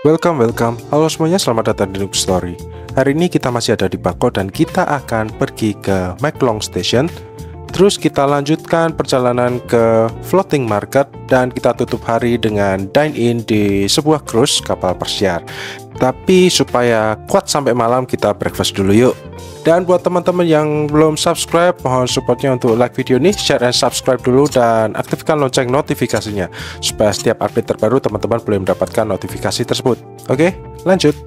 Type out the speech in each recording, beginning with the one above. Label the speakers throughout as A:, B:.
A: Welcome. Halo semuanya, selamat datang di Noob Story. Hari ini kita masih ada di Bangkok dan kita akan pergi ke Mae Klong Station. Terus kita lanjutkan perjalanan ke Floating Market dan kita tutup hari dengan dine-in di sebuah cruise kapal pesiar. Tapi supaya kuat sampai malam, kita breakfast dulu yuk. Dan buat teman-teman yang belum subscribe, mohon supportnya untuk like video ini, share dan subscribe dulu, dan aktifkan lonceng notifikasinya supaya setiap update terbaru teman-teman boleh mendapatkan notifikasi tersebut. Oke, lanjut.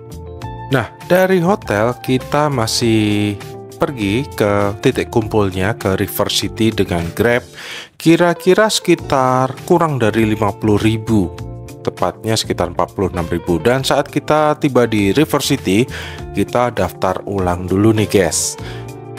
A: Nah, dari hotel kita masih pergi ke titik kumpulnya ke River City dengan Grab. Kira-kira sekitar kurang dari 50.000. Tepatnya sekitar 46.000. Dan saat kita tiba di River City, kita daftar ulang dulu nih guys.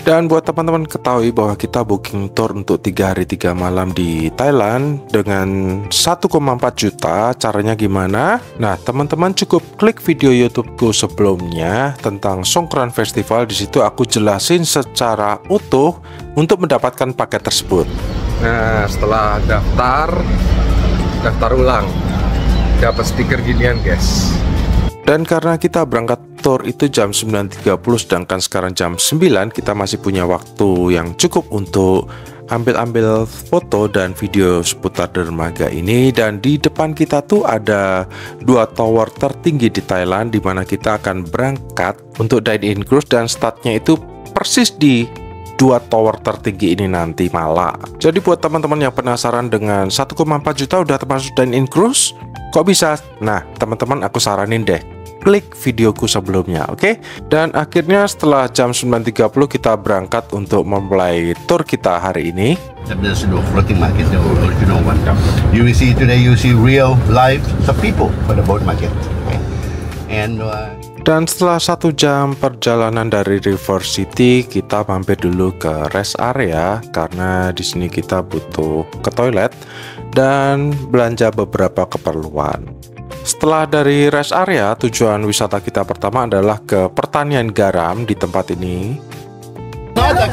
A: Dan buat teman-teman ketahui bahwa kita booking tour untuk 3 hari 3 malam di Thailand dengan 1,4 juta. Caranya gimana? Nah, teman-teman cukup klik video YouTubeku sebelumnya tentang Songkran Festival. Di situ aku jelasin secara utuh untuk mendapatkan paket tersebut. Nah, setelah daftar ulang, dapat stiker ginian guys. Dan karena kita berangkat tour itu jam 9.30, sedangkan sekarang jam 9, kita masih punya waktu yang cukup untuk ambil foto dan video seputar dermaga ini. Dan di depan kita tuh ada 2 tower tertinggi di Thailand, dimana kita akan berangkat untuk dine-in cruise dan startnya itu persis di 2 tower tertinggi ini nanti malam. Jadi buat teman-teman yang penasaran dengan 1,4 juta udah termasuk dine-in cruise, kok bisa? Nah, teman-teman aku saranin deh, klik videoku sebelumnya, oke? Dan akhirnya setelah jam 9.30 kita berangkat untuk memulai tour kita hari ini.
B: There's no floating market, the original one. You will see today, you see real live some people for the boat market. Okay? And
A: dan setelah 1 jam perjalanan dari River City, kita mampir dulu ke rest area karena di sini kita butuh ke toilet dan belanja beberapa keperluan. Setelah dari rest area, tujuan wisata kita pertama adalah ke pertanian garam di tempat ini.
B: not the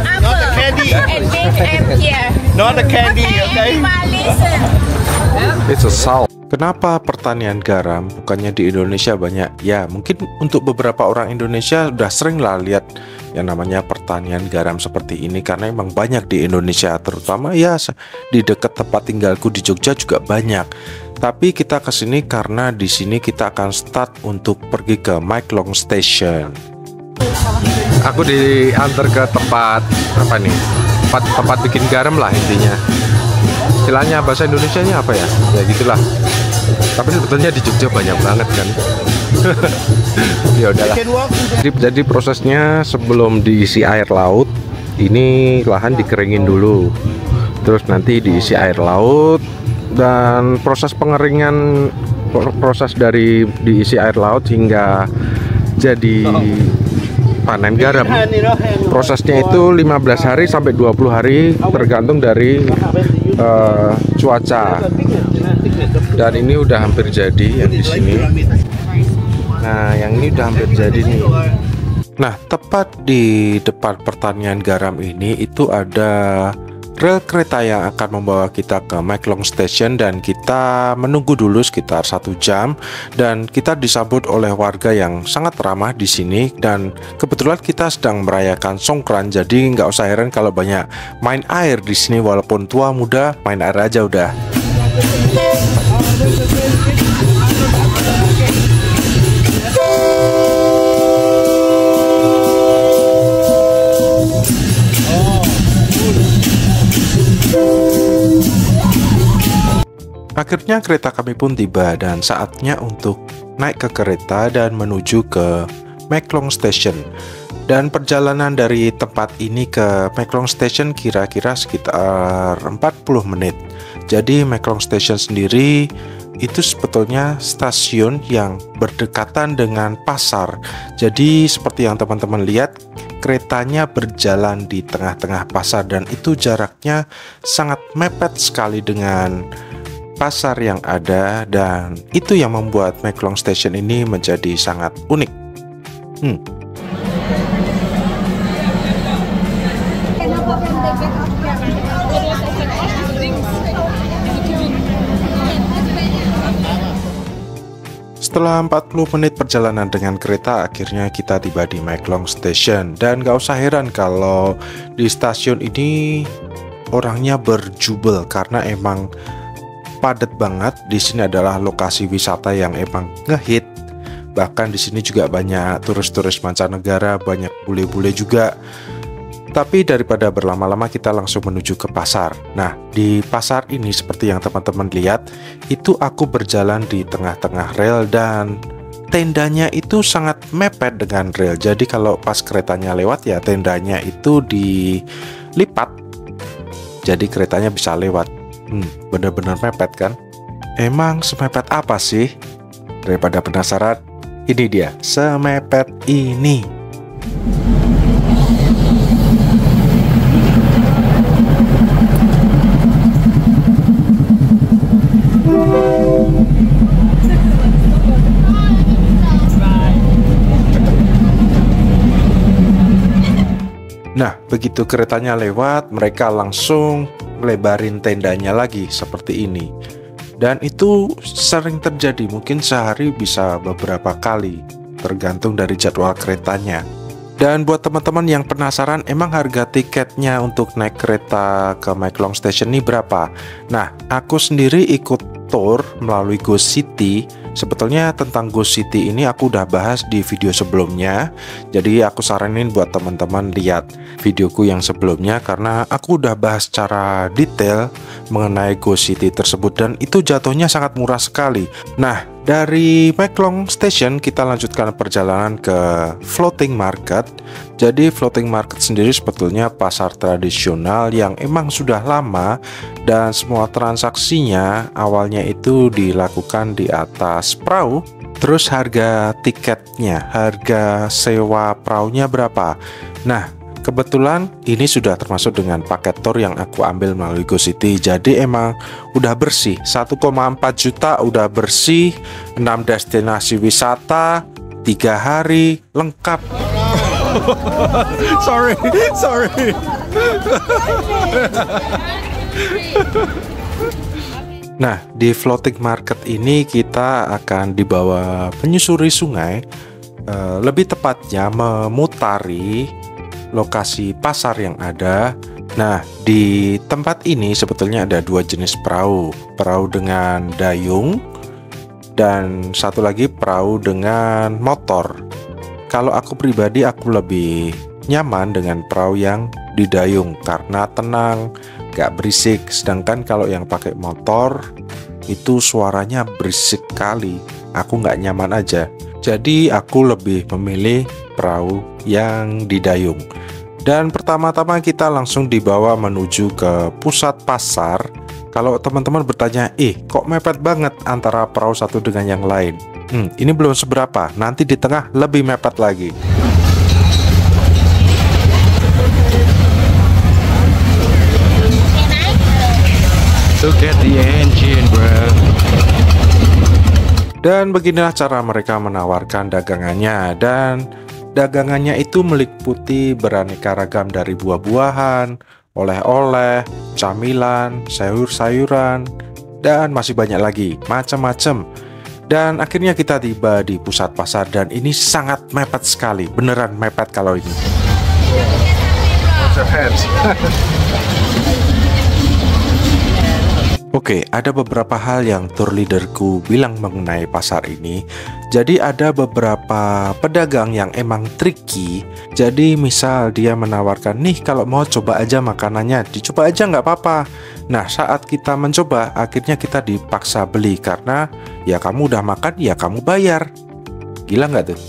B: candy,
C: And make here.
B: not the candy, okay?
C: Listen.
A: It's a salt. Kenapa pertanian garam? Bukannya di Indonesia banyak? Ya, mungkin untuk beberapa orang Indonesia udah sering lah lihat yang namanya pertanian garam seperti ini, karena emang banyak di Indonesia, terutama ya di dekat tempat tinggalku di Jogja juga banyak. Tapi kita kesini karena di sini kita akan start untuk pergi ke Mae Klong Station. Aku diantar ke tempat apa nih? Tempat bikin garam lah intinya. Istilahnya bahasa Indonesianya apa ya? Ya gitulah. Tapi sebetulnya di Jogja banyak banget kan. Ya udahlah. Jadi prosesnya sebelum diisi air laut, ini lahan dikeringin dulu. Terus nanti diisi air laut dan proses pengeringan, proses dari diisi air laut hingga jadi panen garam. Prosesnya itu 15 hari sampai 20 hari tergantung dari cuaca. Dan ini udah hampir jadi yang di sini. Nah, yang ini udah hampir jadi nih. Nah, tepat di depan pertanian garam ini itu ada rel kereta yang akan membawa kita ke Mae Klong Station, dan kita menunggu dulu sekitar 1 jam. Dan kita disambut oleh warga yang sangat ramah di sini, dan kebetulan kita sedang merayakan Songkran, jadi nggak usah heran kalau banyak main air di sini. Walaupun tua muda main air aja udah. Akhirnya kereta kami pun tiba dan saatnya untuk naik ke kereta dan menuju ke Mae Klong Station. Dan perjalanan dari tempat ini ke Mae Klong Station kira-kira sekitar 40 menit. Jadi Mae Klong Station sendiri itu sebetulnya stasiun yang berdekatan dengan pasar. Jadi seperti yang teman-teman lihat, keretanya berjalan di tengah-tengah pasar dan itu jaraknya sangat mepet sekali dengan pasar yang ada, dan itu yang membuat Mae Klong Station ini menjadi sangat unik. Setelah 40 menit perjalanan dengan kereta, akhirnya kita tiba di Maeklong Station. Dan gak usah heran kalau di stasiun ini orangnya berjubel karena emang padat banget. Di sini adalah lokasi wisata yang emang ngehit. Bahkan di sini juga banyak turis-turis mancanegara, banyak bule-bule juga. Tapi daripada berlama-lama kita langsung menuju ke pasar. Nah, di pasar ini seperti yang teman-teman lihat, itu aku berjalan di tengah-tengah rel dan tendanya itu sangat mepet dengan rel. Jadi kalau pas keretanya lewat ya tendanya itu dilipat. Jadi keretanya bisa lewat. Bener-bener mepet kan? Emang semepet apa sih? Daripada penasaran, ini dia, semepet ini. Nah, begitu keretanya lewat, mereka langsung lebarin tendanya lagi seperti ini. Dan itu sering terjadi, mungkin sehari bisa beberapa kali, tergantung dari jadwal keretanya. Dan buat teman-teman yang penasaran, emang harga tiketnya untuk naik kereta ke Maeklong Station ini berapa? Nah, aku sendiri ikut tour melalui GoCity. Sebetulnya tentang GoCity ini aku udah bahas di video sebelumnya. Jadi aku saranin buat teman-teman lihat videoku yang sebelumnya karena aku udah bahas secara detail mengenai GoCity tersebut dan itu jatuhnya sangat murah sekali. Nah, dari Maeklong Station kita lanjutkan perjalanan ke Floating Market. Jadi Floating Market sendiri sebetulnya pasar tradisional yang emang sudah lama dan semua transaksinya awalnya itu dilakukan di atas perahu. Terus harga tiketnya, harga sewa perahunya berapa? Nah, kebetulan ini sudah termasuk dengan paket tour yang aku ambil melalui GoCity. Jadi emang udah bersih, 1,4 juta udah bersih, 6 destinasi wisata, 3 hari lengkap. sorry. Nah, di Floating Market ini kita akan dibawa menyusuri sungai, lebih tepatnya memutari lokasi pasar yang ada. Nah, di tempat ini sebetulnya ada 2 jenis perahu. Perahu dengan dayung dan satu lagi perahu dengan motor. Kalau aku pribadi, aku lebih nyaman dengan perahu yang didayung karena tenang, gak berisik. Sedangkan kalau yang pakai motor itu suaranya berisik kali. Aku gak nyaman aja. Jadi aku lebih memilih perahu yang didayung. Dan pertama-tama kita langsung dibawa menuju ke pusat pasar. Kalau teman-teman bertanya, kok mepet banget antara perahu satu dengan yang lain? Ini belum seberapa, nanti di tengah lebih mepet lagi. Look at the engine, bro. Dan beginilah cara mereka menawarkan dagangannya. Dan dagangannya itu meliputi beraneka ragam dari buah-buahan, oleh-oleh, camilan, sayur-sayuran, dan masih banyak lagi, macam-macam. Dan akhirnya kita tiba di pusat pasar dan ini sangat mepet sekali, beneran mepet kalau ini. Oke, ada beberapa hal yang tour leaderku bilang mengenai pasar ini. Jadi ada beberapa pedagang yang emang tricky. Jadi misal dia menawarkan, nih kalau mau coba aja makanannya, dicoba aja nggak apa-apa. Nah, saat kita mencoba, akhirnya kita dipaksa beli karena ya kamu udah makan, ya kamu bayar. Gila nggak tuh?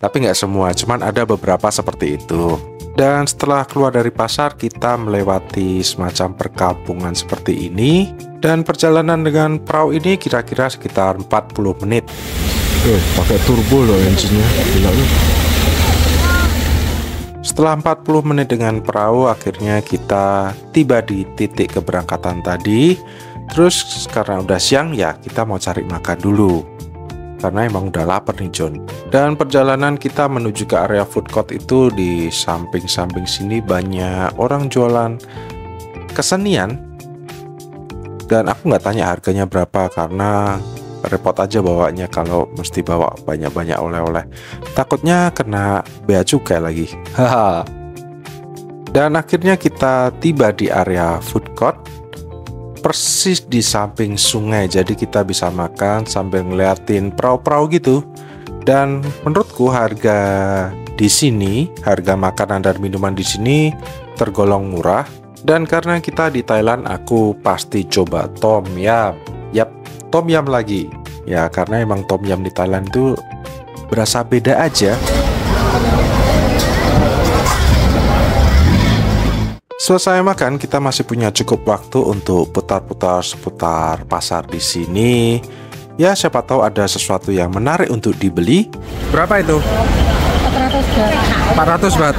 A: Tapi nggak semua, cuman ada beberapa seperti itu. Dan setelah keluar dari pasar, kita melewati semacam perkampungan seperti ini. Dan perjalanan dengan perahu ini kira-kira sekitar 40 menit. Pakai turbo loh engine-nya. Gila loh. Setelah 40 menit dengan perahu, akhirnya kita tiba di titik keberangkatan tadi. Terus karena udah siang ya, kita mau cari makan dulu. Karena emang udah lapar nih John. Dan perjalanan kita menuju ke area food court itu di samping-samping sini banyak orang jualan kesenian. Dan aku nggak tanya harganya berapa karena repot aja bawanya kalau mesti bawa banyak-banyak oleh-oleh. Takutnya kena bea cukai lagi. Haha. Dan akhirnya kita tiba di area food court, persis di samping sungai. Jadi kita bisa makan sambil ngeliatin perahu-perahu gitu. Dan menurutku harga di sini, harga makanan dan minuman di sini tergolong murah. Dan karena kita di Thailand, aku pasti coba tom yum. Yap, tom yum lagi. Ya, karena emang tom yum di Thailand itu berasa beda aja. Selesai makan, kita masih punya cukup waktu untuk putar-putar seputar pasar di sini. Ya, siapa tahu ada sesuatu yang menarik untuk dibeli. Berapa itu? 400 baht.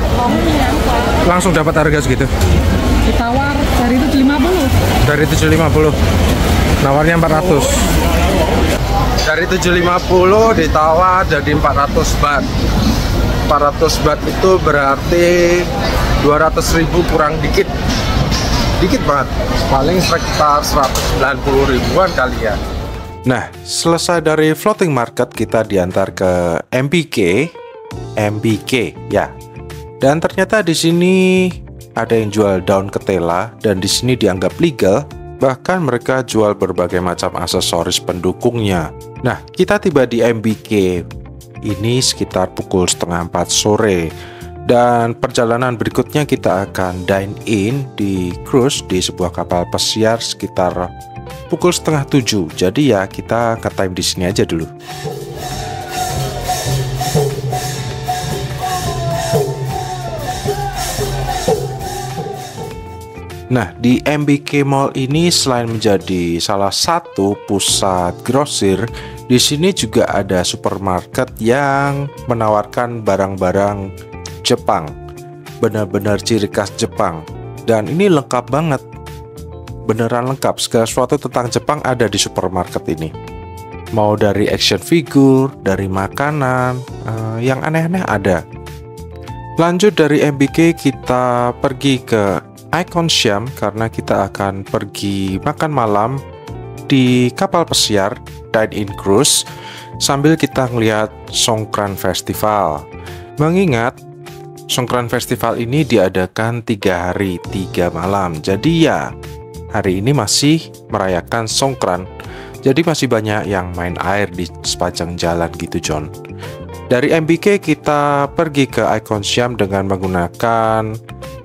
A: Langsung dapat harga segitu.
D: Ditawar dari 750.
A: Dari 750. Nawarnya 400. Dari 750 ditawar jadi 400 baht. 400 baht itu berarti 200.000 kurang dikit. Dikit banget. Paling sekitar 190 ribuan kali ya. Nah, selesai dari floating market, kita diantar ke MBK ya. Dan ternyata di sini ada yang jual daun ketela dan di sini dianggap legal. Bahkan mereka jual berbagai macam aksesoris pendukungnya. Nah, kita tiba di MBK ini sekitar pukul 3:30 sore. Dan perjalanan berikutnya kita akan dine in di cruise di sebuah kapal pesiar sekitar pukul 6:30. Jadi ya kita ke time di sini aja dulu. Nah, di MBK Mall ini selain menjadi salah satu pusat grosir, di sini juga ada supermarket yang menawarkan barang-barang Jepang, benar-benar ciri khas Jepang. Dan ini lengkap banget, beneran lengkap. Segala sesuatu tentang Jepang ada di supermarket ini. Mau dari action figure, dari makanan, yang aneh-aneh ada. Lanjut dari MBK kita pergi ke Icon Siam karena kita akan pergi makan malam di kapal pesiar dine-in cruise sambil kita ngelihat Songkran Festival. Mengingat Songkran Festival ini diadakan 3 hari 3 malam. Jadi ya hari ini masih merayakan Songkran. Jadi masih banyak yang main air di sepanjang jalan gitu, John. Dari MBK kita pergi ke Icon Siam dengan menggunakan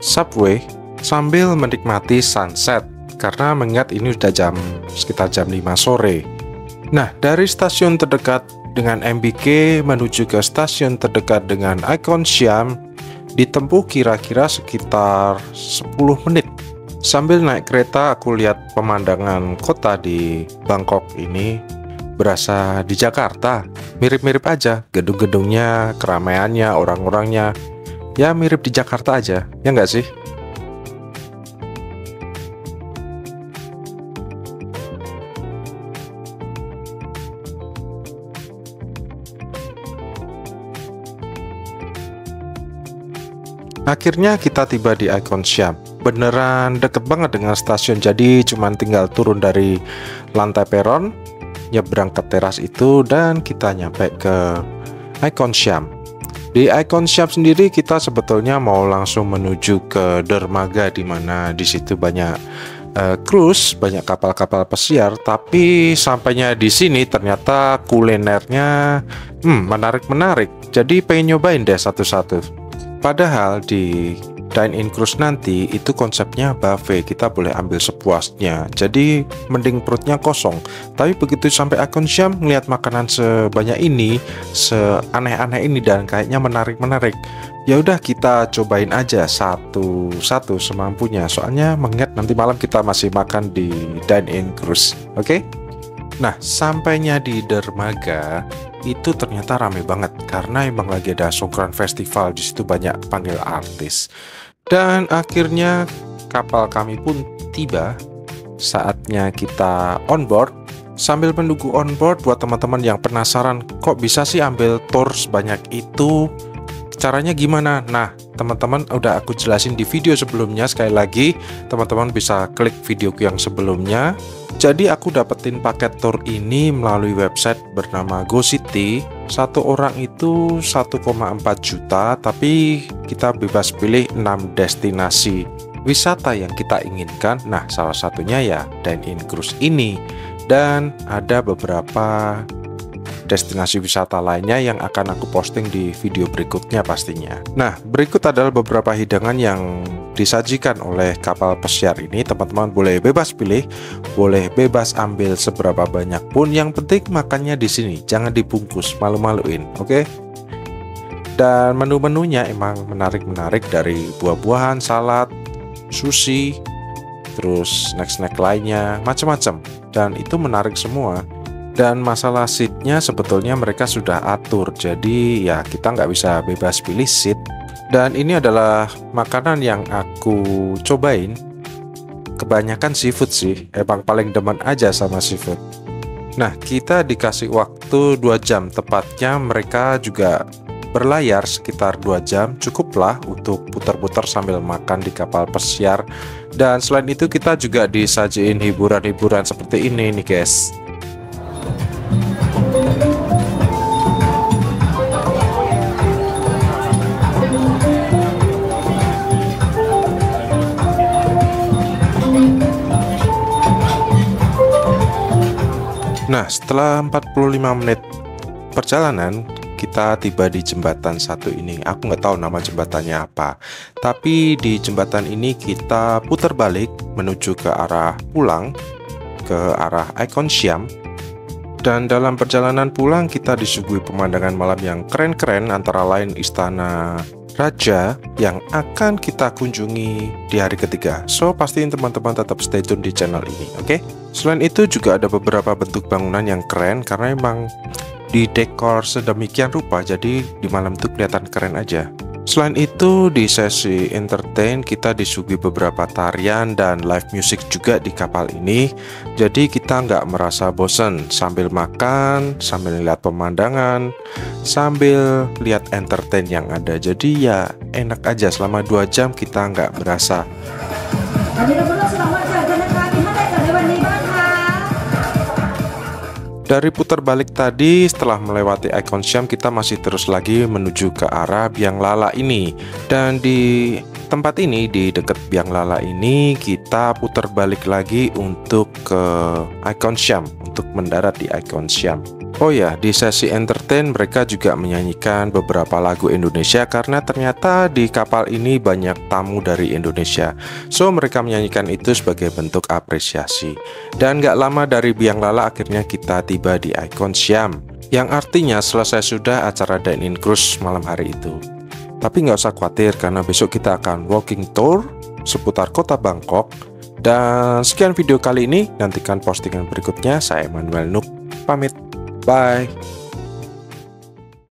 A: subway sambil menikmati sunset karena mengingat ini udah sekitar jam 5 sore. Nah, dari stasiun terdekat dengan MBK menuju ke stasiun terdekat dengan Icon Siam ditempuh kira-kira sekitar 10 menit. Sambil naik kereta aku lihat pemandangan kota di Bangkok ini berasa di Jakarta. Mirip-mirip aja, gedung-gedungnya, keramaiannya, orang-orangnya. Ya mirip di Jakarta aja, ya nggak sih? Akhirnya kita tiba di Icon Siam. Beneran deket banget dengan stasiun, jadi cuman tinggal turun dari lantai peron, nyebrang ke teras itu, dan kita nyampe ke Icon Siam. Di Icon Siam sendiri kita sebetulnya mau langsung menuju ke dermaga, di mana di situ banyak cruise, banyak kapal-kapal pesiar. Tapi sampainya di sini ternyata kulinernya menarik-menarik. Jadi pengen nyobain deh satu-satu. Padahal di dine-in cruise nanti itu konsepnya buffet, kita boleh ambil sepuasnya. Jadi mending perutnya kosong. Tapi begitu sampai Icon Siam ngelihat makanan sebanyak ini, seaneh-aneh ini dan kayaknya menarik-menarik. Ya udah kita cobain aja satu-satu semampunya. Soalnya mengingat nanti malam kita masih makan di dine-in cruise. Oke? Nah, sampainya di dermaga itu ternyata rame banget karena emang lagi ada Songkran Festival, di situ banyak panggil artis. Dan akhirnya kapal kami pun tiba. Saatnya kita on board. Sambil menunggu on board, buat teman-teman yang penasaran kok bisa sih ambil tour sebanyak itu, caranya gimana? Nah, teman-teman udah aku jelasin di video sebelumnya. Sekali lagi, teman-teman bisa klik videoku yang sebelumnya. Jadi aku dapetin paket tour ini melalui website bernama GoCity. Satu orang itu 1,4 juta, tapi kita bebas pilih 6 destinasi wisata yang kita inginkan. Nah, salah satunya ya dine-in cruise ini. Dan ada beberapa destinasi wisata lainnya yang akan aku posting di video berikutnya pastinya. Nah, berikut adalah beberapa hidangan yang disajikan oleh kapal pesiar ini. Teman-teman boleh bebas pilih, boleh bebas ambil seberapa banyak pun. Yang penting makannya di sini, jangan dibungkus, malu-maluin, oke? Dan menu-menunya emang menarik-menarik, dari buah-buahan, salad, sushi, terus snack-snack lainnya, macam-macam. Dan itu menarik semua. Dan masalah seatnya sebetulnya mereka sudah atur, jadi ya kita nggak bisa bebas pilih seat. Dan ini adalah makanan yang aku cobain. Kebanyakan seafood sih, emang paling demen aja sama seafood. Nah, kita dikasih waktu 2 jam, tepatnya mereka juga berlayar sekitar 2 jam, cukuplah untuk putar-putar sambil makan di kapal pesiar. Dan selain itu kita juga disajiin hiburan-hiburan seperti ini nih guys. Nah, setelah 45 menit perjalanan, kita tiba di jembatan satu ini. Aku nggak tahu nama jembatannya apa, tapi di jembatan ini kita putar balik menuju ke arah pulang, ke arah Icon Siam. Dan dalam perjalanan pulang kita disuguhi pemandangan malam yang keren-keren, antara lain Istana Raja yang akan kita kunjungi di hari ketiga. So, pastiin teman-teman tetap stay tune di channel ini, oke? Selain itu juga ada beberapa bentuk bangunan yang keren karena emang didekor sedemikian rupa, jadi di malam itu kelihatan keren aja. Selain itu, di sesi entertain kita disuguhi beberapa tarian dan live music juga di kapal ini. Jadi kita nggak merasa bosan sambil makan, sambil lihat pemandangan, sambil lihat entertain yang ada. Jadi ya enak aja, selama 2 jam kita nggak berasa. Dari putar balik tadi, setelah melewati Icon Siam, kita masih terus lagi menuju ke arah Biang Lala ini. Dan di tempat ini, di dekat Biang Lala ini, kita putar balik lagi untuk ke Icon Siam, untuk mendarat di Icon Siam. Oh ya, di sesi entertain mereka juga menyanyikan beberapa lagu Indonesia karena ternyata di kapal ini banyak tamu dari Indonesia. So, mereka menyanyikan itu sebagai bentuk apresiasi. Dan gak lama dari Biang Lala akhirnya kita tiba di Icon Siam, yang artinya selesai sudah acara dine-in cruise malam hari itu. Tapi nggak usah khawatir karena besok kita akan walking tour seputar kota Bangkok. Dan sekian video kali ini, nantikan postingan berikutnya. Saya Emmanuel Nuk, pamit. Bye.